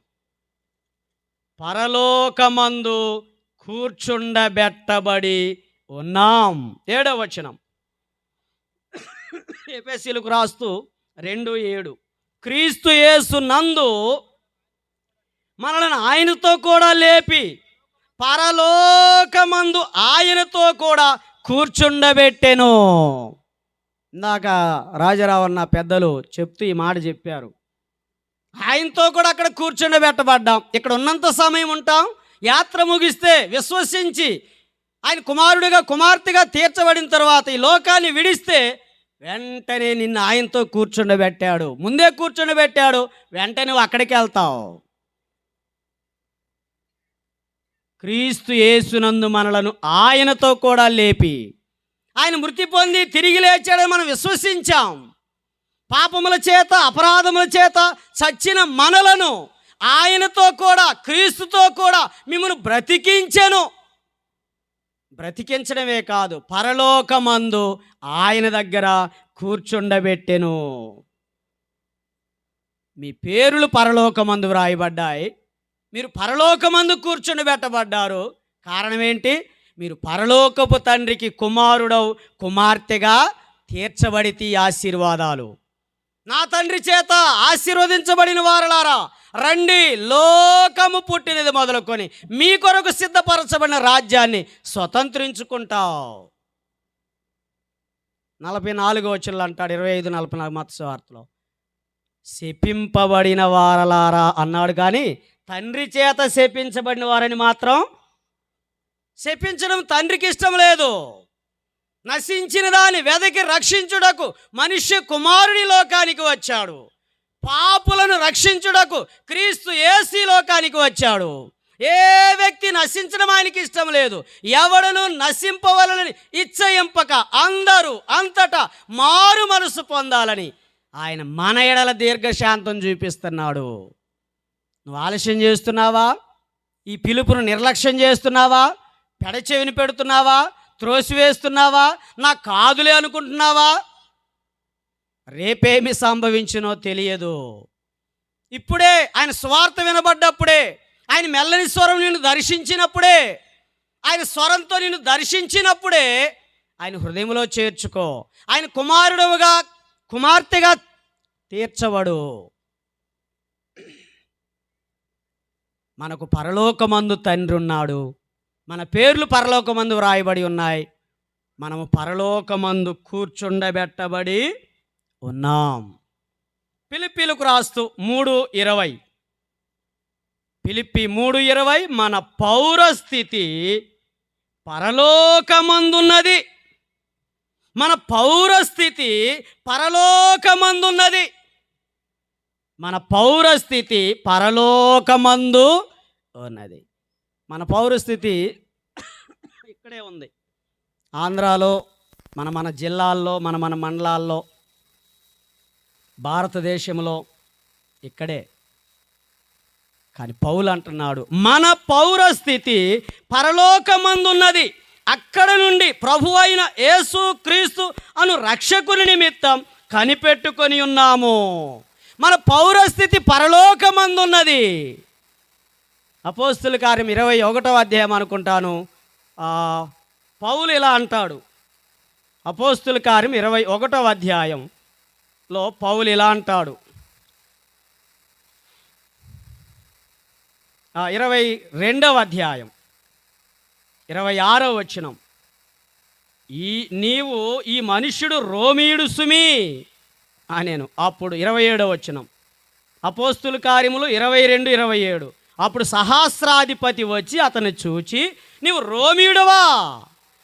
Speaker 3: పరలోకమందు కూర్చుండబెట్టబడి ఉన్నాం. 7వ వచనం ఎఫెసీయులకు రాస్తూ 2:7, క్రీస్తు యేసు నందు మనలను ఆయనతో కూడా లేపి పరలోకమందు ఆయనతో కూడా కూర్చుండబెట్టెను. ఇందాక రాజారావు అన్న పెద్దలు చెప్తూ ఈ మాట చెప్పారు. ఆయనతో కూడా అక్కడ కూర్చుండబెట్టబడ్డాం. ఇక్కడ ఉన్నంత సమయం ఉంటాం. యాత్ర ముగిస్తే విశ్వసించి ఆయన కుమారుడిగా కుమార్తెగా తీర్చబడిన తర్వాత ఈ లోకాన్ని విడిస్తే వెంటనే నిన్ను ఆయనతో కూర్చుండబెట్టాడు. ముందే కూర్చుండబెట్టాడు, వెంటనే నువ్వు అక్కడికి వెళ్తావు. క్రీస్తు యేసునందు మనలను ఆయనతో కూడా లేపి, ఆయన మృతి పొంది తిరిగి లేచాడని మనం విశ్వసించాం. పాపముల చేత అపరాధముల చేత చచ్చిన మనలను ఆయనతో కూడా, క్రీస్తుతో కూడా మిమ్మల్ని బ్రతికించెను. బ్రతికించడమే కాదు, పరలోకమందు ఆయన దగ్గర కూర్చుండబెట్టెను. మీ పేరులు పరలోకమందు వ్రాయబడ్డాయి. మీరు పరలోకమందు కూర్చుండబెట్టబడ్డారు. కారణం ఏంటి? మీరు పరలోకపు తండ్రికి కుమారుడవు కుమార్తెగా తీర్చబడితే ఆశీర్వాదాలు. నా తండ్రి చేత ఆశీర్వదించబడిన వారలారా రండి, లోకము పుట్టినది మొదలుకొని మీ కొరకు సిద్ధపరచబడిన రాజ్యాన్ని స్వతంత్రించుకుంటావు. 44వ వచనంలో అంటాడు, 25-44 మత్తయి వార్తలో, శపింపబడిన వారలారా అన్నాడు. కానీ తండ్రి చేత శపించబడిన వారని మాత్రం శపించడం తండ్రికి ఇష్టం లేదు. నశించిన దాన్ని వెదకి రక్షించుటకు మనుష్య కుమారుడి లోకానికి వచ్చాడు. పాపులను రక్షించుటకు క్రీస్తు యేసు లోకానికి వచ్చాడు. ఏ వ్యక్తి నశించడం ఆయనకి ఇష్టం లేదు. ఎవడను నశింపవలనని ఇచ్చయింపక అందరూ అంతటా మారు మనసు పొందాలని ఆయన మన ఎడల దీర్ఘశాంతం చూపిస్తున్నాడు. నువ్వు ఆలస్యం చేస్తున్నావా? ఈ పిలుపును నిర్లక్ష్యం చేస్తున్నావా? పెడచెవిని పెడుతున్నావా? త్రోసివేస్తున్నావా? నా కాదులే అనుకుంటున్నావా? రేపేమి సంభవించినో తెలియదు. ఇప్పుడే ఆయన స్వార్థ వినబడ్డప్పుడే, ఆయన మెల్లని స్వరం నిన్ను దర్శించినప్పుడే, ఆయన స్వరంతో నిన్ను దర్శించినప్పుడే ఆయన హృదయంలో చేర్చుకో. ఆయన కుమారుడుగా కుమార్తెగా తీర్చబడు. మనకు పరలోకమందు తండ్రి ఉన్నాడు. మన పేర్లు పరలోకమందు వ్రాయబడి ఉన్నాయి. మనము పరలోకమందు కూర్చుండబెట్టబడి ఉన్నాం. ఫిలిప్పీలకు రాస్తూ 3:20, ఫిలిప్పీ 3:20, మన పౌరస్థితి పరలోకమందున్నది, మన పౌరస్థితి పరలోకమందున్నది. మన పౌరస్థితి పరలోకమందు ఉన్నది. మన పౌరస్థితి ఇక్కడే ఉంది. ఆంధ్రాలో, మన జిల్లాల్లో, మన మండలాల్లో, భారతదేశంలో ఇక్కడే. కానీ పౌలు అంటున్నాడు, మన పౌరస్థితి పరలోకమందున్నది. అక్కడ నుండి ప్రభు అయిన యేసు క్రీస్తు అను రక్షకుని నిమిత్తం కనిపెట్టుకొని ఉన్నాము. మన పౌరస్థితి పరలోకమందున్నది. అపోస్తుల కార్యం 21వ అధ్యాయం అనుకుంటాను, పౌలు ఇలా అంటాడు. అపోస్తుల కార్యం 21వ అధ్యాయంలో పౌలు ఇలా అంటాడు. 22వ అధ్యాయం 26వ వచనం, నీవు ఈ మనుష్యుడు రోమీయుడు సుమి అనేను. అప్పుడు 27వ వచనం, అపోస్తుల కార్యములు 22:27, అప్పుడు సహస్రాధిపతి వచ్చి అతను చూచి, నీవు రోమీయుడవా,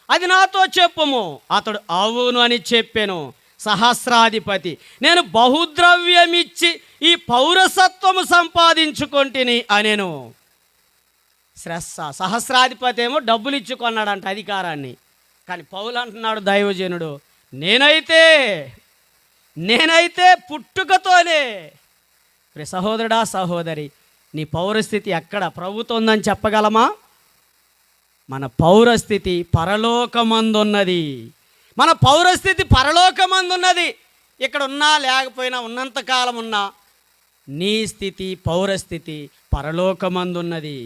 Speaker 3: అది నాతో చెప్పుము. అతడు అవును అని చెప్పాను. సహస్రాధిపతి, నేను బహుద్రవ్యమిచ్చి ఈ పౌరసత్వము సంపాదించుకొంటిని అనేను. సహస్రాధిపతి ఏమో డబ్బులు ఇచ్చుకున్నాడంట అధికారాన్ని. కానీ పౌలు అంటున్నాడు, దైవజనుడు, నేనైతే పుట్టుకతోనే. సహోదరుడా, సహోదరి, నీ పౌరస్థితి ఎక్కడ ప్రభుత్వం ఉందని చెప్పగలమా? మన పౌరస్థితి పరలోకమందున్నది. మన పౌరస్థితి పరలోకమందున్నది. ఇక్కడ ఉన్నా లేకపోయినా, ఉన్నంతకాలం ఉన్నా నీ స్థితి, పౌరస్థితి పరలోకమందున్నది.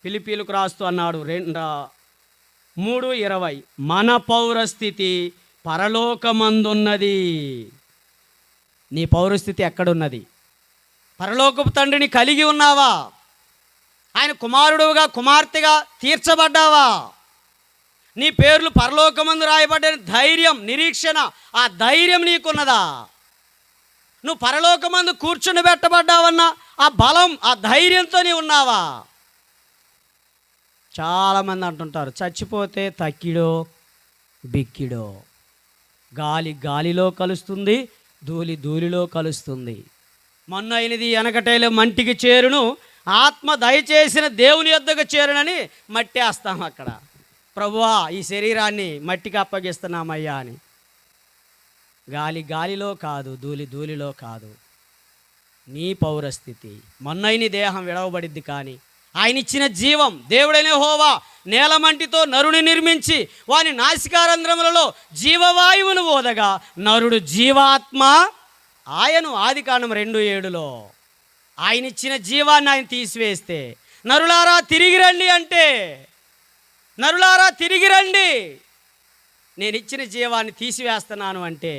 Speaker 3: ఫిలిప్పీలకు రాస్తూ అన్నాడు 3:20, మన పౌరస్థితి పరలోకమందున్నది. నీ పౌరస్థితి ఎక్కడున్నది? పరలోకపు తండ్రిని కలిగి ఉన్నావా? ఆయన కుమారుడుగా, కుమార్తెగా తీర్చబడ్డావా? నీ పేర్లు పరలోకమందు రాయబడ్డ ధైర్యం, నిరీక్షణ, ఆ ధైర్యం నీకున్నదా? నువ్వు పరలోకమందు కూర్చుని పెట్టబడ్డావన్నా ఆ బలం, ఆ ధైర్యంతో నీ ఉన్నావా? చాలామంది అంటుంటారు, చచ్చిపోతే తక్కిడో బిక్కిడో, గాలి గాలిలో కలుస్తుంది, ధూళి ధూళిలో కలుస్తుంది. మొన్న అయినది వెనకటేలో మంటికి చేరును, ఆత్మ దయచేసిన దేవుని యొద్దకు చేరునని మట్టేస్తాం అక్కడ. ప్రభువా, ఈ శరీరాన్ని మట్టికి అప్పగిస్తున్నామయ్యా అని. గాలి గాలిలో కాదు, ధూళి ధూళిలో కాదు. నీ పౌరస్థితి, మొన్నైని దేహం విడవబడిద్ది, కానీ ఆయన ఇచ్చిన జీవం, దేవుడైన యెహోవా నేలమంటితో నరుని నిర్మించి వాని నాసికారంధ్రములలో జీవవాయువును ఓదగా నరుడు జీవాత్మ ఆయను. ఆదికాండం 2:7లో ఆయన ఇచ్చిన జీవాన్ని ఆయన తీసివేస్తే, నరులారా తిరిగి రండి అంటే, నరులారా తిరిగి రండి, నేను ఇచ్చిన జీవాన్ని తీసివేస్తున్నాను అంటే,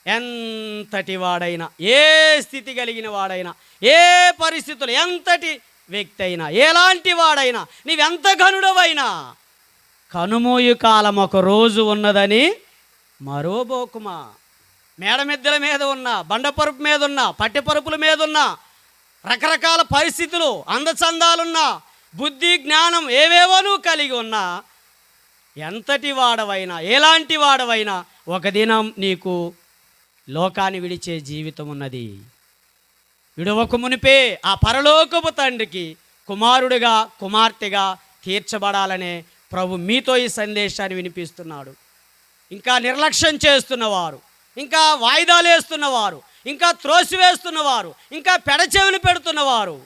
Speaker 3: ఎంతటి వాడైనా, ఏ స్థితి కలిగిన వాడైనా, ఏ పరిస్థితులు, ఎంతటి వ్యక్తి అయినా, ఎలాంటి వాడైనా, నీవెంత ఘనుడవైనా, కనుమూయు కాలం ఒక రోజు ఉన్నదని మరోబోకుమా. మేడమిద్దెల మీద ఉన్నా, బండపరుపు మీద ఉన్నా, పట్టెపరుపుల మీద ఉన్నా, రకరకాల పరిస్థితులు, అందచందాలున్నా, బుద్ధి జ్ఞానం ఏవేవోనూ కలిగి ఉన్నా, ఎంతటి వాడవైనా, ఎలాంటి వాడవైనా, ఒక దినం నీకు లోకాన్ని విడిచే జీవితం ఉన్నది. విడవక మునిపే ఆ పరలోకపు తండ్రికి కుమారుడిగా, కుమార్తెగా తీర్చబడాలనే ప్రభు మీతో ఈ సందేశాన్ని వినిపిస్తున్నాడు. ఇంకా నిర్లక్ష్యం చేస్తున్నవారు, ఇంకా వాయిదాలు వేస్తున్నవారు, ఇంకా త్రోసివేస్తున్నవారు, ఇంకా పెడచెవిని పెడుతున్నవారు,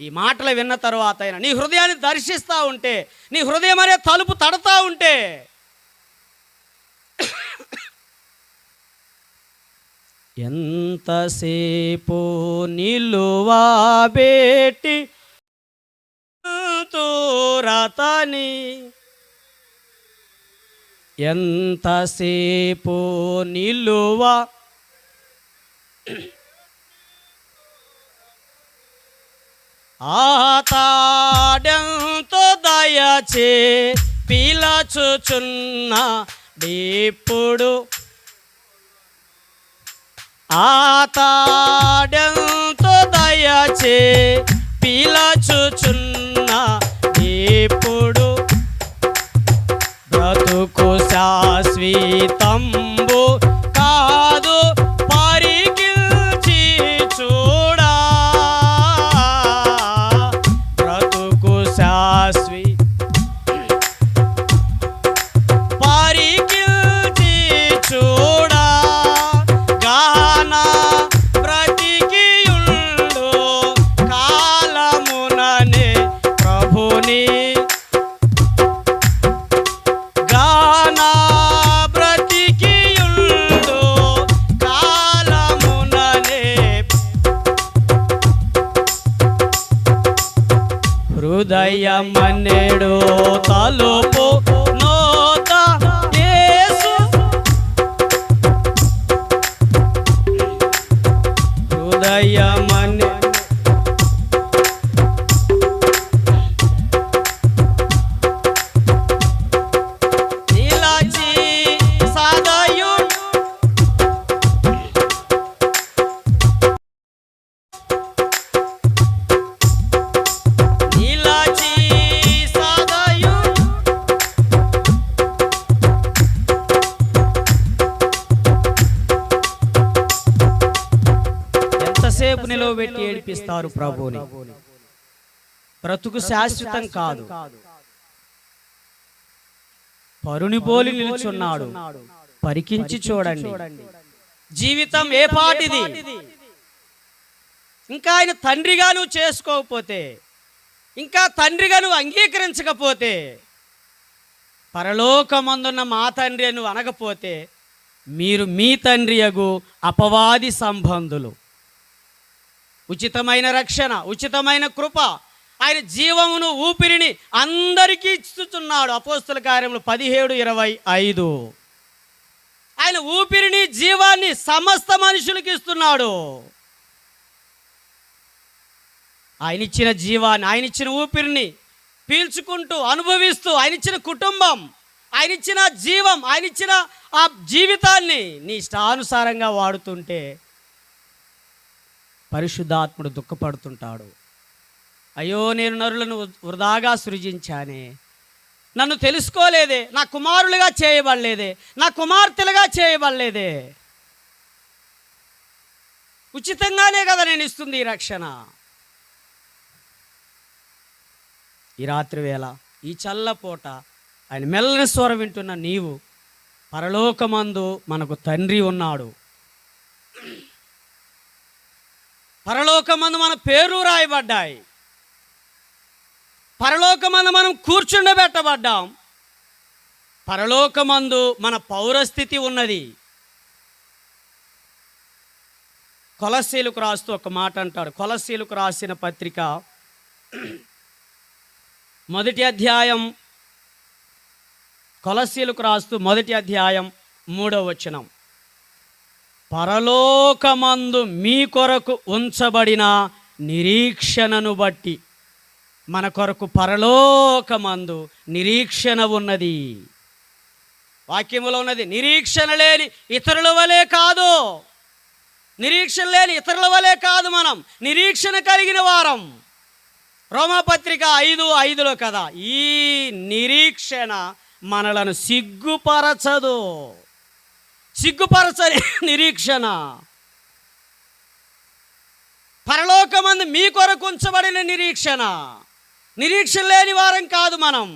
Speaker 3: ఈ మాటలు విన్న తర్వాత అయినా నీ హృదయాన్ని దర్శిస్తూ ఉంటే, నీ హృదయం అనే తలుపు తడతా ఉంటే, ఎంతసేపు నిలువబెట్టి తూరతని, ఎంతసేపు నిలువ ఆతాడెంతో దయచే పిలచుచున్న ఇప్పుడు, ఆతాడెంతో దయచే పిలచుచున్న ఇప్పుడు, బ్రతుకు శాశ్వత శాశ్వతంబు కాదు పరికిల్చి చూడా బ్రతుకు పరికిల్చి చూడా గాన బ్రతికియుండు కాలముననే ప్రభుని గానా బ్రతికియుండు కాలముననే హృదయమన్నెడు తలుపు నోత యేసు హృదయమన్నె నిలచి సదయు నిలచి సదయు ఎంతసేపు నిలవబెట్టి ఏడిపిస్తారు ప్రభుని. బ్రతుకు శాశ్వతం కాదు, పరుని పోలి నిలుచున్నాడు. పరికించి చూడండి, జీవితం ఏ పాటిది. ఇంకా ఆయన తండ్రిగా నువ్వు చేసుకోకపోతే, ఇంకా తండ్రిగా నువ్వు అంగీకరించకపోతే, పరలోకమందున్న మా తండ్రి నువ్వు అనకపోతే, మీరు మీ తండ్రి యగు అపవాది సంబంధులు. ఉచితమైన రక్షణ, ఉచితమైన కృప, ఆయన జీవమును ఊపిరిని అందరికీ ఇస్తున్నాడు. అపోస్తుల కార్యములు 17:25. ఆయన ఊపిరిని జీవాన్ని సమస్త మనుషులకి ఇస్తున్నాడు. ఆయన ఇచ్చిన జీవాన్ని, ఆయన ఇచ్చిన ఊపిరిని పీల్చుకుంటూ అనుభవిస్తూ, ఆయన ఇచ్చిన కుటుంబం, ఆయన ఇచ్చిన జీవం, ఆయన ఇచ్చిన ఆ జీవితాన్ని నీ ఇష్టానుసారంగా వాడుతుంటే పరిశుద్ధాత్ముడు దుఃఖపడుతుంటాడు. అయ్యో, నేను నరులను వృధాగా సృజించానే, నన్ను తెలుసుకోలేదే, నా కుమారులుగా చేయబడలేదే, నా కుమార్తెలుగా చేయబడలేదే. ఉచితంగానే కదా నేను ఇస్తుంది ఈ రక్షణ. ఈ రాత్రి వేళ, ఈ చల్లపూట ఆయన మెల్లని స్వరం వింటున్న నీవు, పరలోకమందు మనకు తండ్రి ఉన్నాడు. పరలోకమందు మన పేరు రాయబడ్డాయి. పరలోకమందు మనం కూర్చుండబెట్టబడ్డాం. పరలోకమందు మన పౌరస్థితి ఉన్నది. కొలస్సీలకు రాస్తూ ఒక మాట అంటాడు. కొలస్సీలకు రాసిన పత్రిక 1వ అధ్యాయం, కొలస్సీలకు రాస్తూ 1వ అధ్యాయం 3వ వచనం, పరలోకమందు మీ కొరకు ఉంచబడిన నిరీక్షణను బట్టి. మన కొరకు పరలోకమందు నిరీక్షణ ఉన్నది. వాక్యములో ఉన్నది, నిరీక్షణ లేని ఇతరుల వలె కాదు. నిరీక్షణ లేని ఇతరుల వలె కాదు, మనం నిరీక్షణ కలిగిన వారం. రోమాపత్రిక 5:5లో కదా, ఈ నిరీక్షణ మనలను సిగ్గుపరచదు. సిగ్గుపరచని నిరీక్షణ. పరలోకమందు మీ కొరకు ఉంచబడిన నిరీక్షణ. నిరీక్షణ లేని వారం కాదు మనం.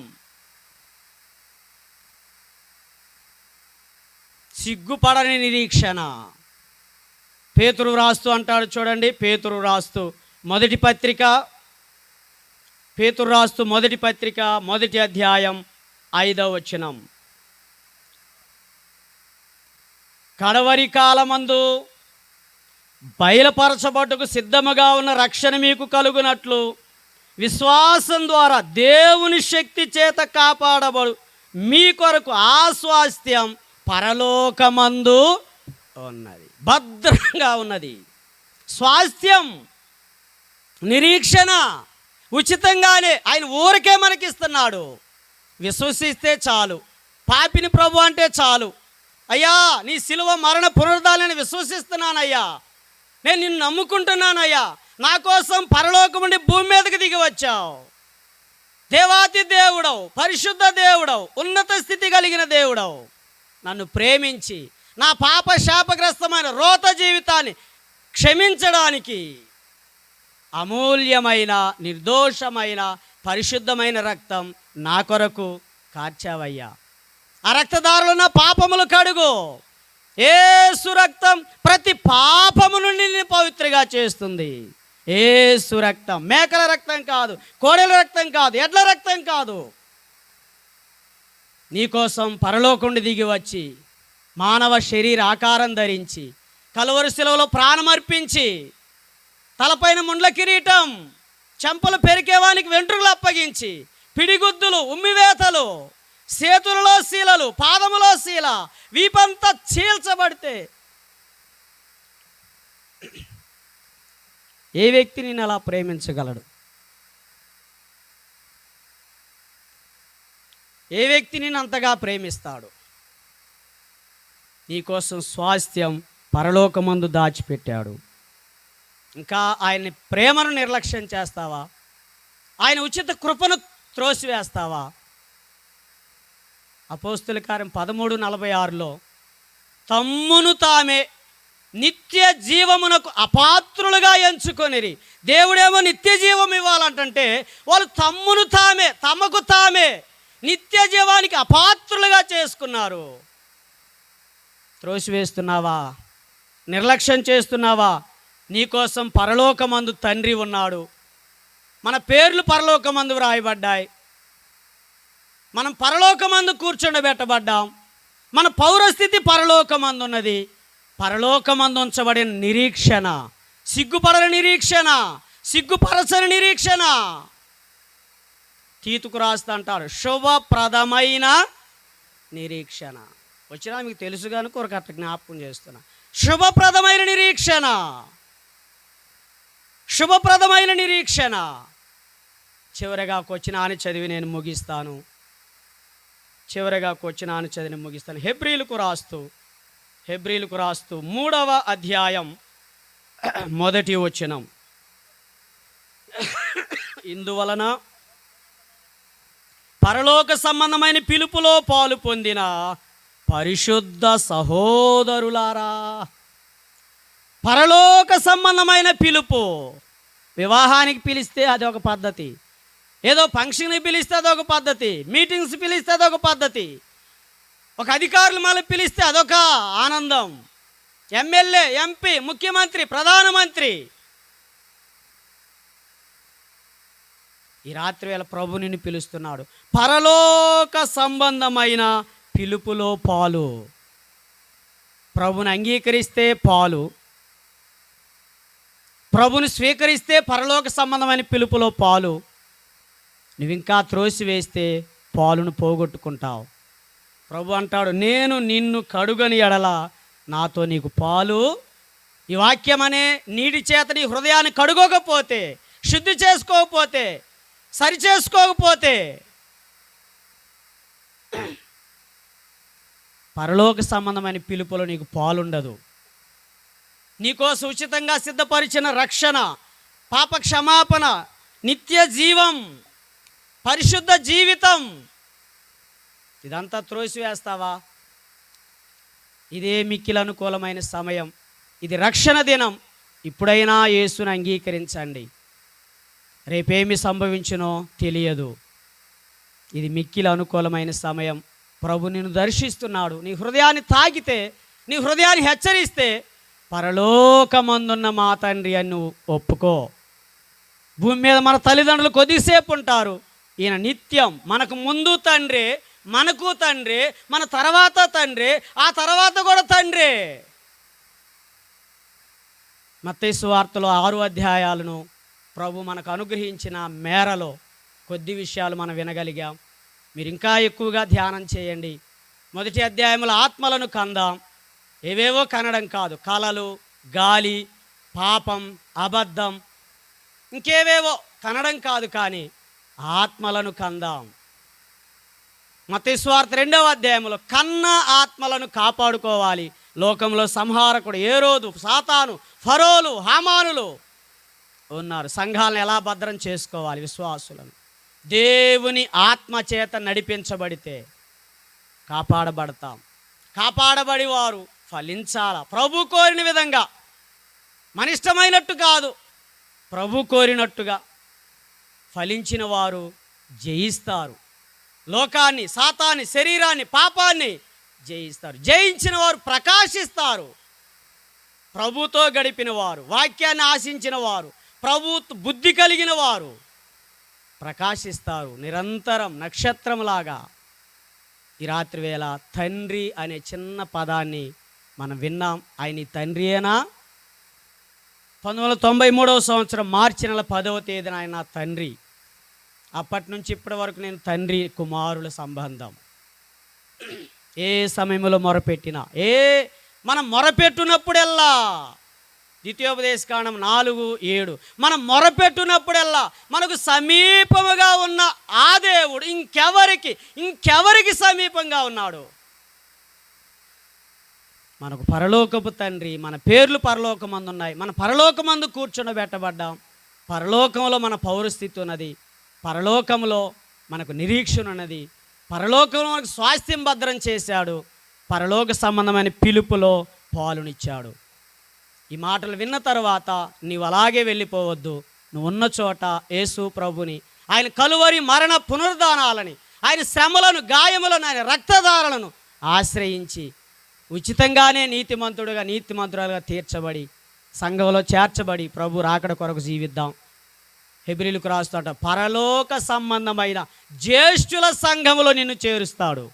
Speaker 3: సిగ్గుపడని నిరీక్షణ. పేతురు రాస్తూ అంటాడు చూడండి, పేతురు రాస్తూ మొదటి పత్రిక 1వ అధ్యాయం 5వ వచనం, కడవరి కాలమందు బయలుపరచబట్టుకు సిద్ధముగా ఉన్న రక్షణ మీకు కలుగునట్లు విశ్వాసం ద్వారా దేవుని శక్తి చేత కాపాడబడు మీ కొరకు ఆ స్వాస్థ్యం పరలోకమందు ఉన్నది, భద్రంగా ఉన్నది. స్వాస్థ్యం, నిరీక్షణ ఉచితంగానే ఆయన ఊరికే మనకిస్తున్నాడు. విశ్వసిస్తే చాలు. పాపిని ప్రభు అంటే చాలు. అయ్యా, నీ శిలువ మరణ పునరుద్ధానాన్ని విశ్వసిస్తున్నానయ్యా, నేను నిన్ను నమ్ముకుంటున్నానయ్యా, నా కోసం పరలోకం నుండి భూమి మీదకి దిగి వచ్చావు. దేవాతి దేవుడవు, పరిశుద్ధ దేవుడవు, ఉన్నత స్థితి కలిగిన దేవుడవు. నన్ను ప్రేమించి నా పాప శాపగ్రస్తమైన రోత జీవితాన్ని క్షమించడానికి అమూల్యమైన, నిర్దోషమైన, పరిశుద్ధమైన రక్తం నా కొరకు కార్చావయ్యా. ఆ రక్తధారలో నా పాపములు కడుగు. యేసు రక్తం ప్రతి పాపము నుండి నిన్ను పవిత్రగా చేస్తుంది. యేసు రక్తం, మేకల రక్తం కాదు, కోడెల రక్తం కాదు, ఎడ్ల రక్తం కాదు. నీకోసం పరలోకుండి దిగి వచ్చి మానవ శరీర ఆకారం ధరించి కలువరి శిలువలో ప్రాణమర్పించి తలపైన ముండ్ల కిరీటం, చెంపలు పెరికేవానికి వెంట్రుకలు అప్పగించి, పిడిగుద్దులు, ఉమ్మివేతలు, చేతులలో శీలలు, పాదములో శీల, వీపంతా చీల్చబడితే ఏ వ్యక్తి నిన్ను అలా ప్రేమించగలడు? ఏ వ్యక్తి నిన్ను అంతగా ప్రేమిస్తాడు? నీకోసం స్వాస్థ్యం పరలోకమందు దాచిపెట్టాడు. ఇంకా ఆయన్ని ప్రేమను నిర్లక్ష్యం చేస్తావా? ఆయన ఉచిత కృపను త్రోసివేస్తావా? అపోస్తుల కార్యం 13:46లో తమ్మును తామే నిత్య జీవమునకు అపాత్రులుగా ఎంచుకొనిరి. దేవుడేమో నిత్య జీవం ఇవ్వాలంటే వాళ్ళు తమకు తామే నిత్య జీవానికి అపాత్రులుగా చేసుకున్నారు. త్రోసివేస్తున్నావా? నిర్లక్ష్యం చేస్తున్నావా? నీకోసం పరలోకమందు తండ్రి ఉన్నాడు. మన పేర్లు పరలోకమందు వ్రాయబడ్డాయి. మనం పరలోకమందు కూర్చుండబెట్టబడ్డాం. మన పౌరస్థితి పరలోకమందు ఉన్నది. పరలోకమందు ఉంచబడిన నిరీక్షణ, సిగ్గుపడని నిరీక్షణ, సిగ్గుపరచని నిరీక్షణ. తీతుకు రాస్తా అంటాడు, శుభప్రదమైన నిరీక్షణ. వచ్చినా మీకు తెలుసు కనుక ఒక అట్లా జ్ఞాపకం చేస్తున్నా. శుభప్రదమైన నిరీక్షణ, శుభప్రదమైన నిరీక్షణ. చివరిగా వచ్చిన అని చదివి నేను ముగిస్తాను. హెబ్రీలకు రాస్తూ 3వ అధ్యాయం 1వ వచనం. ఇందువలన పరలోక సంబంధమైన పిలుపులో పాలు పొందిన పరిశుద్ధ సహోదరులారా. పరలోక సంబంధమైన పిలుపు. వివాహానికి పిలిస్తే అదొక పద్ధతి, ఏదో ఫంక్షన్కి పిలిస్తే అదొక పద్ధతి, మీటింగ్స్ పిలిస్తే అదొక పద్ధతి, ఒక అధికారులు మళ్ళీ పిలిస్తే అదొక ఆనందం. ఎమ్మెల్యే, ఎంపీ, ముఖ్యమంత్రి, ప్రధానమంత్రి. ఈ రాత్రి వేళ ప్రభు నిన్ను పిలుస్తున్నాడు. పరలోక సంబంధమైన పిలుపులో పాలు. ప్రభుని అంగీకరిస్తే పాలు, ప్రభుని స్వీకరిస్తే పరలోక సంబంధమైన పిలుపులో పాలు. నువ్వు ఇంకా త్రోసివేస్తే పాలును పోగొట్టుకుంటావు. ప్రభు అంటాడు, నేను నిన్ను కడుగని ఎడల నాతో నీకు పాలు. ఈ వాక్యం అనే నీటి చేత నీ హృదయాన్ని కడుగోకపోతే, శుద్ధి చేసుకోకపోతే, సరి చేసుకోకపోతే పరలోక సంబంధమైన పిలుపులో నీకు పాలుండదు. నీకోసం ఉచితంగా సిద్ధపరిచిన రక్షణ, పాప క్షమాపణ, నిత్య జీవం, పరిశుద్ధ జీవితం, ఇదంతా త్రోసివేస్తావా? ఇదే మిక్కిలి అనుకూలమైన సమయం. ఇది రక్షణ దినం. ఇప్పుడైనా యేసుని అంగీకరించండి. రేపేమి సంభవించునో తెలియదు. ఇది మిక్కిలి అనుకూలమైన సమయం. ప్రభు నిన్ను దర్శిస్తున్నాడు. నీ హృదయాన్ని తాకితే, నీ హృదయాన్ని హెచ్చరిస్తే, పరలోకమందున్న మా తండ్రి అని నువ్వు ఒప్పుకో. భూమి మీద మన తల్లిదండ్రులు కొద్దిసేపు ఉంటారు. ఈయన నిత్యం మనకు ముందు తండ్రి, మనకు తండ్రి, మన తర్వాత తండ్రి, ఆ తర్వాత కూడా తండ్రి. మత్తయి సువార్తలో 6 అధ్యాయాలను ప్రభు మనకు అనుగ్రహించిన మేరలో కొద్ది విషయాలు మనం వినగలిగాం. మీరు ఇంకా ఎక్కువగా ధ్యానం చేయండి. 1వ అధ్యాయంలో ఆత్మలను కందాం. ఏవేవో కనడం కాదు, కలలు, గాలి, పాపం, అబద్ధం, ఇంకేవేవో కనడం కాదు, కానీ ఆత్మలను కందాం. మత్తయి సువార్త 2వ అధ్యాయంలో కన్న ఆత్మలను కాపాడుకోవాలి. లోకంలో సంహారకుడు హేరోదు, సాతాను, ఫరోలు, హామానులు ఉన్నారు. సంఘాలను ఎలా భద్రం చేసుకోవాలి? విశ్వాసులను దేవుని ఆత్మ చేత నడిపించబడితే కాపాడబడతాం. కాపాడబడి వారు ఫలించాల. ప్రభు కోరిన విధంగా, మన ఇష్టమైనట్టు కాదు, ప్రభు కోరినట్టుగా ఫలించిన వారు జయిస్తారు. లోకాన్ని, సాతాన్ని, శరీరాన్ని, పాపాన్ని జయిస్తారు. జయించిన వారు ప్రకాశిస్తారు. ప్రభుతో గడిపిన వారు, వాక్యాన్ని ఆశించిన వారు, ప్రభు బుద్ధి కలిగిన వారు ప్రకాశిస్తారు నిరంతరం నక్షత్రంలాగా. ఈ రాత్రి వేళ తండ్రి అనే చిన్న పదాన్ని మనం విన్నాం. ఆయన తండ్రియేనా? 1993 సంవత్సరం మార్చి నెల 10వ తేదీన ఆయన నా తండ్రి. అప్పటి నుంచి ఇప్పటి వరకు నేను తండ్రి కుమారుల సంబంధం. ఏ సమయంలో మొరపెట్టినా, మనం మొరపెట్టినప్పుడెల్లా, ద్వితీయోపదేశకాండం 4:7, మనం మొరపెట్టినప్పుడెల్లా మనకు సమీపముగా ఉన్న ఆ దేవుడు ఇంకెవరికి సమీపంగా ఉన్నాడు? మనకు పరలోకపు తండ్రి. మన పేర్లు పరలోకమందు ఉన్నాయి. మన పరలోకమందు కూర్చొనబెట్టబడ్డాం. పరలోకంలో మన పౌరస్థితి ఉన్నది. పరలోకంలో మనకు నిరీక్షణ ఉన్నది. పరలోకంలో మనకు స్వాస్థ్యం భద్రం చేశాడు. పరలోక సంబంధమైన పిలుపులో పాలునిచ్చాడు. ఈ మాటలు విన్న తర్వాత నీవు అలాగే వెళ్ళిపోవద్దు. నువ్వు ఉన్న చోట యేసు ప్రభుని, ఆయన కలువరి మరణ పునరుద్ధానాలని, ఆయన శ్రమలను, గాయములను, ఆయన రక్తధారలను ఆశ్రయించి ఉచితంగానే నీతిమంతురాలుగా తీర్చబడి సంఘంలో చేర్చబడి ప్రభు రాకడ కొరకు జీవిద్దాం. హెబ్రీలకు రాస్తాట, పరలోక సంబంధమైన జ్యేష్ఠుల సంఘములో నిన్ను చేరుస్తాడు.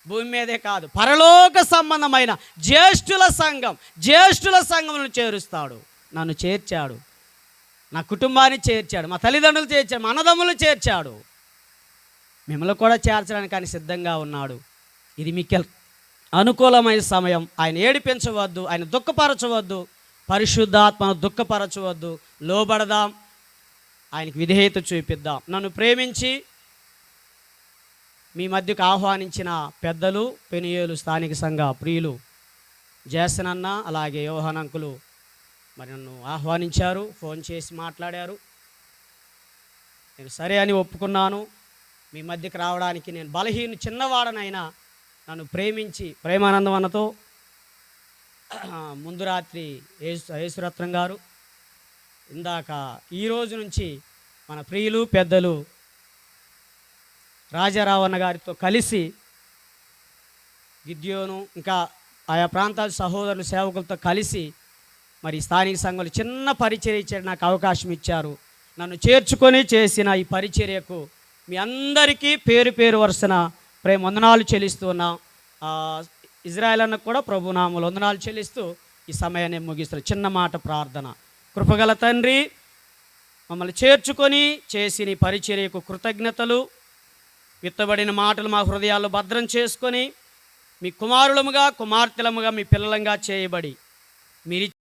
Speaker 3: భూమి మీదే కాదు, పరలోక సంబంధమైన జ్యేష్ఠుల సంఘంలో చేరుస్తాడు. నన్ను చేర్చాడు, నా కుటుంబాన్ని చేర్చాడు, మా తల్లిదండ్రులు చేర్చాడు, మా అన్నదమ్ములు చేర్చాడు. మిమ్మల్ని కూడా చేర్చడానికి ఆయన సిద్ధంగా ఉన్నాడు. ఇది మీకు అనుకూలమైన సమయం. ఆయన ఏడిపించవద్దు, ఆయన దుఃఖపరచవద్దు, పరిశుద్ధాత్మను దుఃఖపరచవద్దు. లోబడదాం, ఆయనకి విధేయత చూపిద్దాం. నన్ను ప్రేమించి మీ మధ్యకు ఆహ్వానించిన పెద్దలు, పెనియేలు స్థానిక సంఘ ప్రియులు జేసన్ అన్న, అలాగే యోహాన్ అంకులు మరి నన్ను ఆహ్వానించారు, ఫోన్ చేసి మాట్లాడారు. నేను సరే అని ఒప్పుకున్నాను. మీ మధ్యకు రావడానికి నేను చిన్నవాడనైనా నన్ను ప్రేమించి ప్రేమానందం అన్నతో ముందు రాత్రి యేసురత్నం గారు, ఇందాక ఈరోజు నుంచి మన ప్రియులు పెద్దలు రాజారావు అన్న గారితో కలిసి గిద్యోను, ఇంకా ఆయా ప్రాంతాల సహోదరులు సేవకులతో కలిసి మరి స్థానిక సంఘంలో చిన్న పరిచర్య ఇచ్చారు. నాకు అవకాశం ఇచ్చారు. నన్ను చేర్చుకొని చేసిన ఈ పరిచర్యకు మీ అందరికీ పేరు పేరు వరుసన ప్రేమ వందనాలు చెల్లిస్తూ ఉన్నాం. ఇజ్రాయెల్ అన్నకు కూడా ప్రభునామములు వందనాలు చెల్లిస్తూ ఈ సమయాన్ని ముగిస్తారు. చిన్న మాట ప్రార్థన. కృపగల తండ్రి, మమ్మల్ని చేర్చుకొని చేసిన ఈ పరిచర్యకు కృతజ్ఞతలు. విత్తబడిన మాటలు మా హృదయాల్లో భద్రం చేసుకొని మీ కుమారులముగా, కుమార్తెలముగా, మీ పిల్లలంగా చేయబడి మీరు